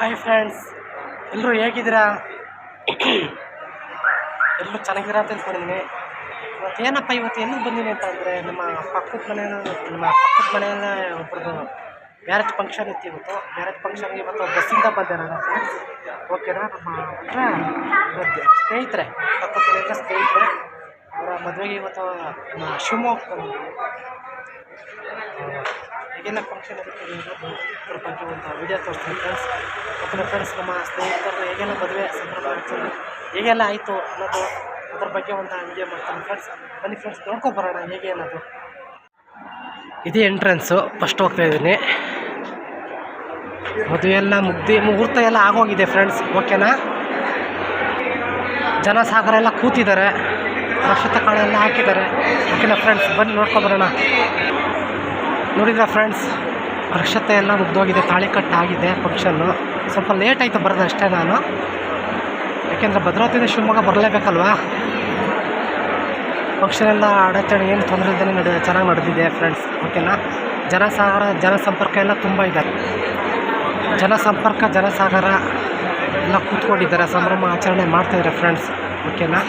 Hi friends, ಎಲ್ಲರೂ ಹೇಗಿದ್ದೀರಾ? ಎಲ್ಲರೂ ಚೆನ್ನಾಗಿದ್ದೀರಾ ಅಂತ ಅಂದ್ಕೊಂಡಿದ್ದೀನಿ. ಇವತ್ತೇನಪ್ಪ ಎಲ್ಲಿಗೆ ಬಂದೀನಿ ಅಂತಂದರೆ ನಮ್ಮ ಪಕ್ಕದ ಮನೆಯಲ್ಲ ಒಬ್ಬರದು ಮ್ಯಾರೇಜ್ ಫಂಕ್ಷನ್ ಇತ್ತು. ಮ್ಯಾರೇಜ್ ಫಂಕ್ಷನ್ಗೆ ಇವತ್ತು ಬಸ್ಸಿಂದ ಬಂದೆ ನಾನು ಫ್ರೆಂಡ್ಸ್. ಓಕೆನಾ, ನಮ್ಮ ಹತ್ರ ಸ್ನೇಹಿತರೆ, ಪಕ್ಕದ ಮನೆಯಿಂದ ಸ್ನೇಹಿತರೆ ಅವರ ಮದುವೆಗೆ ಇವತ್ತು ನಮ್ಮ ಶಿವಮೊಗ್ಗ ಈಗೆಲ್ಲ ಫಂಕ್ಷನ್ ಇರುತ್ತೆ. ಅದ್ರ ಬಗ್ಗೆ ಒಂದು ವಿಡಿಯೋ ತೋರಿಸ್ತೀನಿ ಫ್ರೆಂಡ್ಸ್. ಮತ್ತು ಫ್ರೆಂಡ್ಸ್, ನಮ್ಮ ಸ್ನೇಹಿತರು ಹೇಗೆಲ್ಲ ಮದುವೆ ಸಂಭ್ರಮ ಹೇಗೆಲ್ಲ ಆಯಿತು ಅನ್ನೋದು ಅದ್ರ ಬಗ್ಗೆ ಒಂದು ವಿಡಿಯೋ ಮಾಡ್ತೀನಿ ಫ್ರೆಂಡ್ಸ್. ಬನ್ನಿ ಫ್ರೆಂಡ್ಸ್, ನೋಡ್ಕೊಬರೋಣ ಹೇಗೆ ಅನ್ನೋದು. ಇದೇ ಎಂಟ್ರೆನ್ಸು, ಫಸ್ಟ್ ಹೋಗ್ತಾಯಿದ್ದೀನಿ. ಮದುವೆ ಎಲ್ಲ ಮುಹೂರ್ತ ಎಲ್ಲ ಆಗೋಗಿದೆ ಫ್ರೆಂಡ್ಸ್. ಓಕೆನಾ, ಜನಸಾಗರ ಎಲ್ಲ ಕೂತಿದ್ದಾರೆ, ನಕ್ಷತ್ರ ಕಾಳೆಲ್ಲ ಹಾಕಿದ್ದಾರೆ. ಓಕೆನಾ ಫ್ರೆಂಡ್ಸ್, ಬನ್ನಿ ನೋಡ್ಕೊಬರೋಣ. ನೋಡಿದ್ರೆ ಫ್ರೆಂಡ್ಸ್, ಅಕ್ಷತೆ ಎಲ್ಲ ಮುಗ್ದೋಗಿದೆ, ತಾಳಿ ಕಟ್ಟಾಗಿದೆ. ಫಂಕ್ಷನ್ನು ಸ್ವಲ್ಪ ಲೇಟ್ ಆಯಿತು ಬರೋದು ಅಷ್ಟೇ ನಾನು, ಯಾಕೆಂದರೆ ಭದ್ರಾವತಿಯಿಂದ ಶಿವಮೊಗ್ಗ ಬರಲೇಬೇಕಲ್ವಾ. ಫಂಕ್ಷನ್ ಎಲ್ಲ ಅಡಚಣೆ ಏನು ತೊಂದರೆ ಇಲ್ಲದೇ ಚೆನ್ನಾಗಿ ನಡೆದಿದೆ ಫ್ರೆಂಡ್ಸ್. ಓಕೆನಾ, ಜನಸಂಪರ್ಕ ಎಲ್ಲ ತುಂಬ ಇದ್ದಾರೆ. ಜನಸಾಗರ ಎಲ್ಲ ಕೂತ್ಕೊಂಡಿದ್ದಾರೆ, ಸಂಭ್ರಮ ಆಚರಣೆ ಮಾಡ್ತಾಯಿದ್ದಾರೆ ಫ್ರೆಂಡ್ಸ್. ಓಕೆನಾ,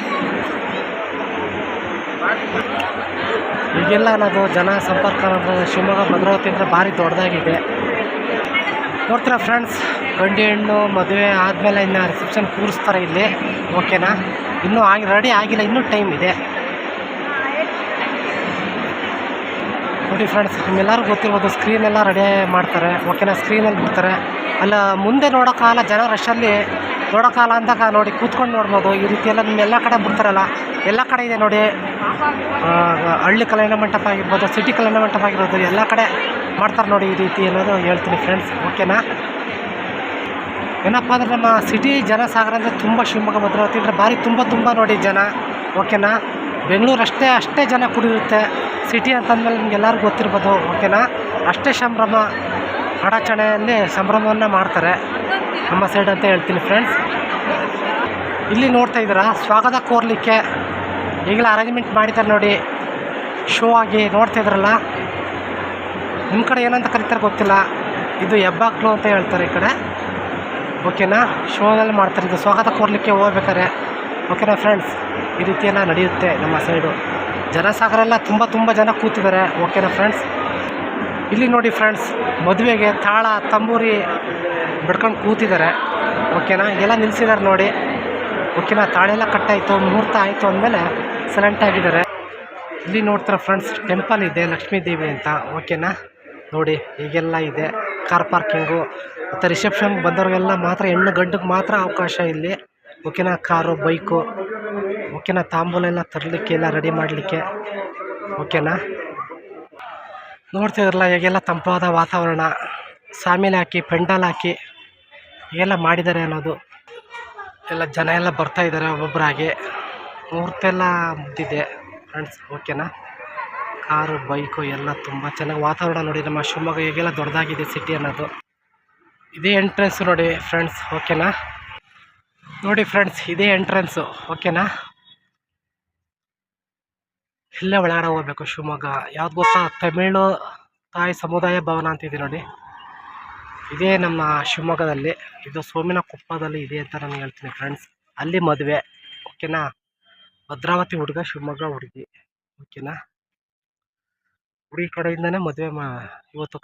ಈಗೆಲ್ಲ ಅನ್ನೋದು ಜನಸಂಪರ್ಕ ಅಂದರೆ ಶಿವಮೊಗ್ಗ ಭದ್ರಾವತಿ ಅಂದರೆ ಭಾರಿ ದೊಡ್ಡದಾಗಿದೆ. ನೋಡ್ತೀರಾ ಫ್ರೆಂಡ್ಸ್, ಗಂಡು ಹೆಣ್ಣು ಮದುವೆ ಆದಮೇಲೆ ಇನ್ನು ರಿಸೆಪ್ಷನ್ ಕೂರಿಸ್ತಾರೆ ಇಲ್ಲಿ. ಓಕೆನಾ, ಇನ್ನೂ ರೆಡಿ ಆಗಿಲ್ಲ, ಇನ್ನೂ ಟೈಮ್ ಇದೆ. ನೋಡಿ ಫ್ರೆಂಡ್ಸ್, ನಿಮ್ಮೆಲ್ಲರಿಗೂ ಗೊತ್ತಿರ್ಬೋದು, ಸ್ಕ್ರೀನೆಲ್ಲ ರೆಡಿ ಮಾಡ್ತಾರೆ. ಓಕೆನಾ, ಸ್ಕ್ರೀನಲ್ಲಿ ಬಿಡ್ತಾರೆ. ಅಲ್ಲ ಮುಂದೆ ನೋಡೋಕ್ಕಾಗಲ್ಲ, ಜನ ರಶಲ್ಲಿ ನೋಡೋಕ್ಕಾಗಲ್ಲ ಅಂದಾಗ ನೋಡಿ ಕೂತ್ಕೊಂಡು ನೋಡ್ಬೋದು. ಈ ರೀತಿ ಎಲ್ಲ ನಿಮ್ಮೆಲ್ಲ ಕಡೆ ಬಿಡ್ತಾರಲ್ಲ, ಎಲ್ಲ ಕಡೆ ಇದೆ ನೋಡಿ. ಹಳ್ಳಿ ಕಲ್ಯಾಣ ಮಂಟಪ ಆಗಿರ್ಬೋದು, ಸಿಟಿ ಕಲ್ಯಾಣ ಮಂಟಪ ಆಗಿರ್ಬೋದು, ಎಲ್ಲ ಕಡೆ ಮಾಡ್ತಾರೆ ನೋಡಿ ಈ ರೀತಿ ಅನ್ನೋದು ಹೇಳ್ತೀನಿ ಫ್ರೆಂಡ್ಸ್. ಓಕೆನಾ, ಏನಪ್ಪ ಅಂದರೆ ನಮ್ಮ ಸಿಟಿ ಜನಸಾಗರ ಅಂದರೆ ತುಂಬ, ಶಿವಮೊಗ್ಗ ಭದ್ರಾವತಿ ಅಂದರೆ ಭಾರಿ ತುಂಬ ನೋಡಿ ಜನ. ಓಕೆನಾ, ಬೆಂಗಳೂರು ಅಷ್ಟೇ ಜನ ಕುಡಿಯುತ್ತೆ. ಸಿಟಿ ಅಂತಂದಮೇಲೆ ನಿಮ್ಗೆ ಎಲ್ಲರಿಗೂ ಗೊತ್ತಿರ್ಬೋದು. ಓಕೆನಾ, ಅಷ್ಟೇ ಸಂಭ್ರಮ ಅಡಚಣೆಯಲ್ಲಿ ಸಂಭ್ರಮವನ್ನು ಮಾಡ್ತಾರೆ ನಮ್ಮ ಸೈಡ್ ಅಂತ ಹೇಳ್ತೀನಿ ಫ್ರೆಂಡ್ಸ್. ಇಲ್ಲಿ ನೋಡ್ತಾ ಇದ್ದೀರಾ, ಸ್ವಾಗತ ಕೋರಲಿಕ್ಕೆ ಈಗಲೇ ಅರೇಂಜ್ಮೆಂಟ್ ಮಾಡಿದ್ದಾರೆ ನೋಡಿ, ಶೋ ಆಗಿ ನೋಡ್ತಾ ಇದ್ರಲ್ಲ. ನಿಮ್ಮ ಕಡೆ ಏನಂತ ಕರೀತಾರೆ ಗೊತ್ತಿಲ್ಲ, ಇದು ಹೆಬ್ಬಾಕ್ಲು ಅಂತ ಹೇಳ್ತಾರೆ ಈ ಕಡೆ. ಓಕೆನಾ, ಶೋನಲ್ಲಿ ಮಾಡ್ತಾರೆ, ಇದು ಸ್ವಾಗತ ಕೋರಲಿಕ್ಕೆ ಹೋಗ್ಬೇಕಾರೆ. ಓಕೆನಾ ಫ್ರೆಂಡ್ಸ್, ಈ ರೀತಿ ಎಲ್ಲ ನಡೆಯುತ್ತೆ ನಮ್ಮ ಸೈಡು. ಜನಸಾಗರ ಎಲ್ಲ ತುಂಬ ಜನ ಕೂತಿದ್ದಾರೆ. ಓಕೆನಾ ಫ್ರೆಂಡ್ಸ್, ಇಲ್ಲಿ ನೋಡಿ ಫ್ರೆಂಡ್ಸ್, ಮದುವೆಗೆ ತಾಳ ತಂಬೂರಿ ಬಿಡ್ಕೊಂಡು ಕೂತಿದ್ದಾರೆ. ಓಕೆನಾ, ಎಲ್ಲ ನಿಲ್ಲಿಸಿದ್ದಾರೆ ನೋಡಿ. ಓಕೆನಾ, ತಾಳೆಲ್ಲ ಕಟ್ಟಾಯಿತು, ಮುಹೂರ್ತ ಆಯಿತು ಅಂದಮೇಲೆ ಸೈಲೆಂಟ್ ಆಗಿದ್ದಾರೆ. ಇಲ್ಲಿ ನೋಡ್ತಾರೆ ಫ್ರೆಂಡ್ಸ್, ಟೆಂಪಲ್ ಇದೆ, ಲಕ್ಷ್ಮೀ ದೇವಿ ಅಂತ. ಓಕೆನಾ, ನೋಡಿ ಹೀಗೆಲ್ಲ ಇದೆ. ಕಾರ್ ಪಾರ್ಕಿಂಗು ಮತ್ತು ರಿಸೆಪ್ಷನ್ಗೆ ಬಂದವ್ರಿಗೆಲ್ಲ ಮಾತ್ರ, ಹೆಣ್ಣು ಗಂಡಿಗೆ ಮಾತ್ರ ಅವಕಾಶ ಇಲ್ಲಿ. ಓಕೆನಾ, ಕಾರು ಬೈಕು. ಓಕೆನಾ, ತಾಂಬೂಲ ಎಲ್ಲ ತರಲಿಕ್ಕೆ ಎಲ್ಲ ರೆಡಿ ಮಾಡಲಿಕ್ಕೆ. ಓಕೆನಾ, ನೋಡ್ತಿದ್ರಲ್ಲ ಹೇಗೆಲ್ಲ ತಂಪಾದ ವಾತಾವರಣ, ಸಾಮಿಲ್ ಹಾಕಿ ಪೆಂಡಲ್ ಹಾಕಿ ಹೀಗೆಲ್ಲ ಮಾಡಿದ್ದಾರೆ ಅನ್ನೋದು. ಎಲ್ಲ ಜನ ಎಲ್ಲ ಬರ್ತಾಯಿದ್ದಾರೆ ಒಬ್ಬೊಬ್ಬರಾಗಿ. ಮುಹೂರ್ತ ಎಲ್ಲ ಮುಗ್ದಿದೆ ಫ್ರೆಂಡ್ಸ್. ಓಕೆನಾ, ಕಾರು ಬೈಕು ಎಲ್ಲ ತುಂಬ ಚೆನ್ನಾಗಿ ವಾತಾವರಣ ನೋಡಿ. ನಮ್ಮ ಶಿವಮೊಗ್ಗ ಹೇಗೆಲ್ಲ ದೊಡ್ಡದಾಗಿದೆ ಸಿಟಿ ಅನ್ನೋದು. ಇದೇ ಎಂಟ್ರೆನ್ಸು ನೋಡಿ ಫ್ರೆಂಡ್ಸ್. ಓಕೆನಾ, ನೋಡಿ ಫ್ರೆಂಡ್ಸ್, ಇದೇ ಎಂಟ್ರೆನ್ಸು. ಓಕೆನಾ, ಇಲ್ಲೇ ಒಳಗಡೆ ಹೋಗ್ಬೇಕು ಶಿವಮೊಗ್ಗ. ಯಾವ್ದು ಗೊತ್ತಾ, ತಮಿಳು ತಾಯಿ ಸಮುದಾಯ ಭವನ ಅಂತಿದೆ ನೋಡಿ. ಇದೇ ನಮ್ಮ ಶಿವಮೊಗ್ಗದಲ್ಲಿ, ಇದು ಸೋಮಿನ ಕೊಪ್ಪದಲ್ಲಿ ಇದೆ ಅಂತ ನಾನು ಹೇಳ್ತೀನಿ ಫ್ರೆಂಡ್ಸ್. ಅಲ್ಲಿ ಮದುವೆ. ಓಕೆನಾ, ಭದ್ರಾವತಿ ಹುಡುಗ, ಶಿವಮೊಗ್ಗ ಹುಡುಗಿ. ಓಕೆನಾ, ಹುಡುಗಿ ಕಡೆಯಿಂದನೇ ಮದುವೆ ಇವತ್ತು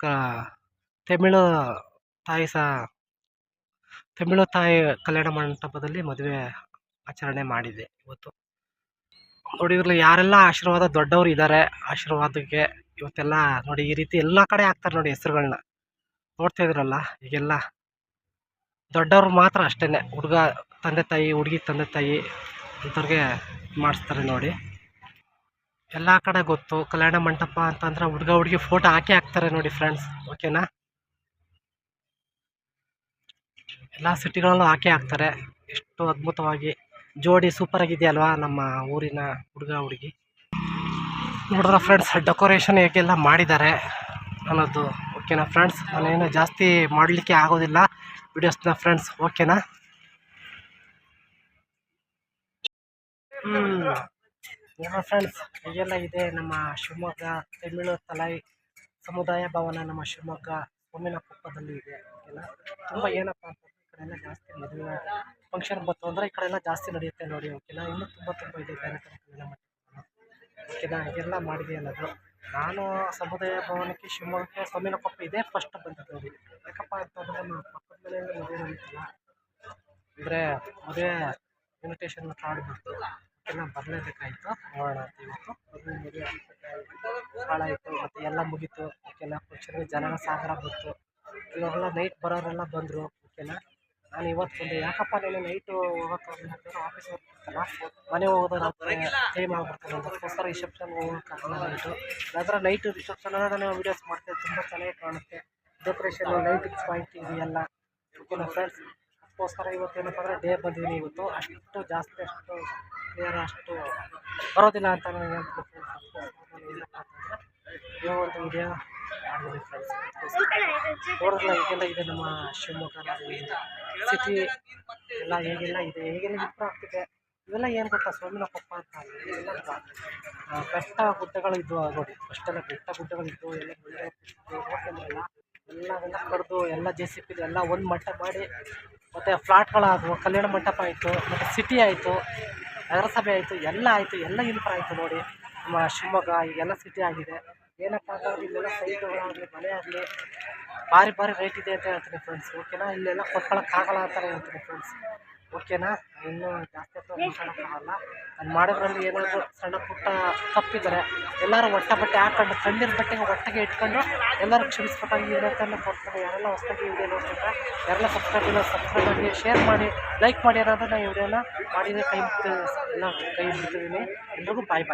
ತಮಿಳು ತಾಯಿ ಕಲ್ಯಾಣ ಮಂಟಪದಲ್ಲಿ ಮದುವೆ ಆಚರಣೆ ಮಾಡಿದೆ ಇವತ್ತು. ನೋಡಿದ್ರಲ್ಲ ಯಾರೆಲ್ಲ ಆಶೀರ್ವಾದ ದೊಡ್ಡವರು ಇದ್ದಾರೆ, ಆಶೀರ್ವಾದಕ್ಕೆ ಇವತ್ತೆಲ್ಲ ನೋಡಿ ಈ ರೀತಿ ಎಲ್ಲ ಕಡೆ ಹಾಕ್ತಾರೆ ನೋಡಿ ಹೆಸರುಗಳನ್ನ. ನೋಡ್ತಾ ಇದ್ರಲ್ಲ, ಈಗೆಲ್ಲ ದೊಡ್ಡವ್ರು ಮಾತ್ರ ಅಷ್ಟೇ, ಹುಡುಗ ತಂದೆ ತಾಯಿ, ಹುಡುಗಿ ತಂದೆ ತಾಯಿ ಅಂಥವ್ರಿಗೆ ಮಾಡಿಸ್ತಾರೆ ನೋಡಿ. ಎಲ್ಲ ಕಡೆ ಗೊತ್ತು, ಕಲ್ಯಾಣ ಮಂಟಪ ಅಂತಂದ್ರೆ ಹುಡುಗ ಹುಡುಗಿ ಫೋಟೋ ಹಾಕ್ತಾರೆ ನೋಡಿ ಫ್ರೆಂಡ್ಸ್. ಓಕೆನಾ, ಎಲ್ಲ ಸಿಟಿಗಳಲ್ಲೂ ಹಾಕ್ತಾರೆ. ಎಷ್ಟು ಅದ್ಭುತವಾಗಿ ಜೋಡಿ ಸೂಪರ್ ಆಗಿದೆಯಲ್ವಾ ನಮ್ಮ ಊರಿನ ಹುಡುಗ ಹುಡುಗಿ. ನೋಡಿದ್ರೆ ಫ್ರೆಂಡ್ಸ್, ಡೆಕೋರೇಷನ್ ಹೇಗೆಲ್ಲ ಮಾಡಿದ್ದಾರೆ ಅನ್ನೋದು. ಓಕೆನಾ ಫ್ರೆಂಡ್ಸ್, ನಾನೇನು ಜಾಸ್ತಿ ಮಾಡಲಿಕ್ಕೆ ಆಗೋದಿಲ್ಲ ವಿಡಿಯೋಸ್ನ ಫ್ರೆಂಡ್ಸ್. ಓಕೆನಾ, ಫ್ರೆಂಡ್ಸ್, ಹೀಗೆಲ್ಲ ಇದೆ ನಮ್ಮ ಶಿವಮೊಗ್ಗ ತಮಿಳು ತಾಯಿ ಸಮುದಾಯ ಭವನ ನಮ್ಮ ಶಿವಮೊಗ್ಗ ಸೋಮಿನ ಕೊಪ್ಪದಲ್ಲಿ ಇದೆ. ಓಕೆನಾ, ತುಂಬ ಏನಪ್ಪ ಅಂತ ಕಡೆ ಎಲ್ಲ ಜಾಸ್ತಿ ಮದುವೆ ಫಂಕ್ಷನ್ ಬಂತು ಅಂದರೆ ಈ ಕಡೆ ಎಲ್ಲ ಜಾಸ್ತಿ ನಡೆಯುತ್ತೆ ನೋಡಿ. ಓಕೆನಾ, ಇನ್ನೂ ತುಂಬ ಇದೆ ಬೇರೆ ಕಡೆ ಎಲ್ಲ ಮಾಡ್ತೀವಿ. ಓಕೆನಾ, ಇದೆಲ್ಲ ಮಾಡಿದೆ ಅನ್ನೋದು. ನಾನು ಸಮುದಾಯ ಭವನಕ್ಕೆ ಶಿವಮೊಗ್ಗಕ್ಕೆ ಸೋಮಿನಕೊಪ್ಪ ಇದೆ ಫಸ್ಟ್ ಬಂದಿದ್ದು ನೋಡಿ. ಯಾಕಪ್ಪ ಅಂತಂದರೆ ನಮ್ಮ ಪಕ್ಕದ ಮನೆಯಲ್ಲಿ ಮದುವೆ ನಡೀತಲ್ಲ, ಅಂದರೆ ಮದುವೆ ಇನ್ವಿಟೇಷನ್ ಕಾರ್ಡ್ ಬಿಟ್ಟು ಓಕೆನಾ, ಬರಲೇಬೇಕಾಯಿತು. ನೋಡೋಣ ಅಂತ ಇವತ್ತು ಮದುವೆ ಹಾಳಾಯಿತು ಮತ್ತು ಎಲ್ಲ ಮುಗೀತು. ಓಕೆನಾ, ಫಂಕ್ಷನ್ಗೆ ಜನ ಸಾಗರ ಬಂತು. ಇವಾಗೆಲ್ಲ ನೈಟ್ ಬರೋರೆಲ್ಲ ಬಂದರು. ಓಕೆನಾ, ನಾನು ಇವತ್ತು ಬಂದೆ. ಯಾಕಪ್ಪ ನೀನು ನೈಟು ಹೋಗೋಕ್ಕೆ ಆಫೀಸ್ ಹೋಗ್ತಿರ್ತಲ್ಲ, ಮನೆ ಹೋಗೋದು ಟೈಮ್ ಆಗ್ಬಿಡ್ತಾರೆ ಅದಕ್ಕೋಸ್ಕರ ರಿಸೆಪ್ಷನ್ ಹೋಗೋಕ್ಕಾಗಲ್ಲ ನೈಟು. ಅದರ ನೈಟು ರಿಸೆಪ್ಷನ್ ನಾನು ವೀಡಿಯೋಸ್ ಮಾಡ್ತೇವೆ, ತುಂಬ ಚೆನ್ನಾಗಿ ಕಾಣುತ್ತೆ. ಡೆಕೋರೇಷನ್ನು, ಲೈಟಿಂಗ್ಸ್ ಪಾಯಿಂಟ್ ಇದೆಯಲ್ಲ. ಓಕೆನಾ ಫ್ರೆಂಡ್ಸ್, ಅದಕ್ಕೋಸ್ಕರ ಇವತ್ತು ಏನಪ್ಪ ಅಂದರೆ ಡೇ ಬಂದಿದ್ದೀನಿ. ಇವತ್ತು ಅಷ್ಟು ಜಾಸ್ತಿ ಅಷ್ಟು ಕ್ಲಿಯರ್ ಅಷ್ಟು ಬರೋದಿಲ್ಲ ಅಂತ ನನಗೆ ಏನಪ್ಪ ಅಂತಂದರೆ ಇವಾಗ ಒಂದು ವಿಡಿಯೋ ಮಾಡಿದ್ದೀನಿ ಫ್ರೆಂಡ್ಸ್. ನೋಡಿದ್ರಲ್ಲ ಈಗೆಲ್ಲ ಇದೆ ನಮ್ಮ ಶಿವಮೊಗ್ಗ ಸಿಟಿ ಎಲ್ಲ ಹೇಗೆಲ್ಲ ಇದೆ, ಹೇಗೆಲ್ಲ ಇಂಪ್ರೂವ್ ಆಗ್ತಿದೆ. ಇವೆಲ್ಲ ಏನು ಗೊತ್ತಾ, ಸೋಮಿನಕೊಪ್ಪ ಅಂತ ಎಲ್ಲ ಬೆಟ್ಟ ಗುಡ್ಡಗಳಿದ್ವು ನೋಡಿ. ಅಷ್ಟೆಲ್ಲ ಬೆಟ್ಟ ಗುಡ್ಡಗಳಿದ್ವು, ಎಲ್ಲ ನೋಡ್ಕೊಂಡ್ರಲ್ಲ, ಎಲ್ಲವೆಲ್ಲ ಕಡ್ದು ಎಲ್ಲ JCB ಎಲ್ಲ ಒಂದು ಮಟ್ಟ ಮಾಡಿ, ಮತ್ತು ಫ್ಲಾಟ್ಗಳಾದವು, ಕಲ್ಯಾಣ ಮಂಟಪ ಆಯಿತು, ಮತ್ತು ಸಿಟಿ ಆಯಿತು, ನಗರಸಭೆ ಆಯಿತು, ಎಲ್ಲ ಆಯಿತು, ಎಲ್ಲ ಇಂಪ್ರೂವ್ ಆಯಿತು ನೋಡಿ ನಮ್ಮ ಶಿವಮೊಗ್ಗ. ಈಗೆಲ್ಲ ಸಿಟಿ ಆಗಿದೆ. ಏನಪ್ಪ ಅಂತಂದ್ರೆ ಇಲ್ಲೆಲ್ಲ ಸೈಟುಗಳಾಗಲಿ ಮನೆ ಆಗಲಿ ಭಾರಿ ರೇಟ್ ಇದೆ ಅಂತ ಹೇಳ್ತೀನಿ ಫ್ರೆಂಡ್ಸ್. ಓಕೆನಾ, ಇಲ್ಲೆಲ್ಲ ಕೊಟ್ಕೊಳ್ಳೋಕ್ಕಾಗಲ್ಲ ಅಂತ ಹೇಳ್ತೀನಿ ಫ್ರೆಂಡ್ಸ್. ಓಕೆನಾ, ಇನ್ನೂ ಜಾಸ್ತಿ ಹೊತ್ತು ಮಾತಾಡೋಕ್ಕಾಗಲ್ಲ. ನಾನು ಮಾಡೋದ್ರಲ್ಲಿ ಏನಾದರೂ ಸಣ್ಣ ಪುಟ್ಟ ತಪ್ಪಿದ್ದಾರೆ ಎಲ್ಲರೂ ಬಟ್ಟೆ ಹಾಕೊಂಡು ತಣ್ಣೀರು ಬಟ್ಟೆಗೆ ಒಟ್ಟಿಗೆ ಇಟ್ಕೊಂಡು ಎಲ್ಲರೂ ಕ್ಷಮಿಸ್ಬೇಕಾಗಿ ಇರೋದನ್ನು ಕೊಡ್ತಾರೆ. ಯಾರೆಲ್ಲ ಹೊಸದಾಗಿ ವಿಡಿಯೋ ನೋಡ್ತಾರೆ ಯಾರೆಲ್ಲ ಸಬ್ಸ್ಕ್ರೈಬ್ ಆಗಿ ಶೇರ್ ಮಾಡಿ ಲೈಕ್ ಮಾಡಿ ಅನ್ನೋದು ನಾನು ಈ ವಿಡಿಯೋನ ಮಾಡಿದರೆ ಎಲ್ಲ ಕೈ ಬಿಡ್ತಿದ್ದೀನಿ. ಎಲ್ರಿಗೂ ಬಾಯ್.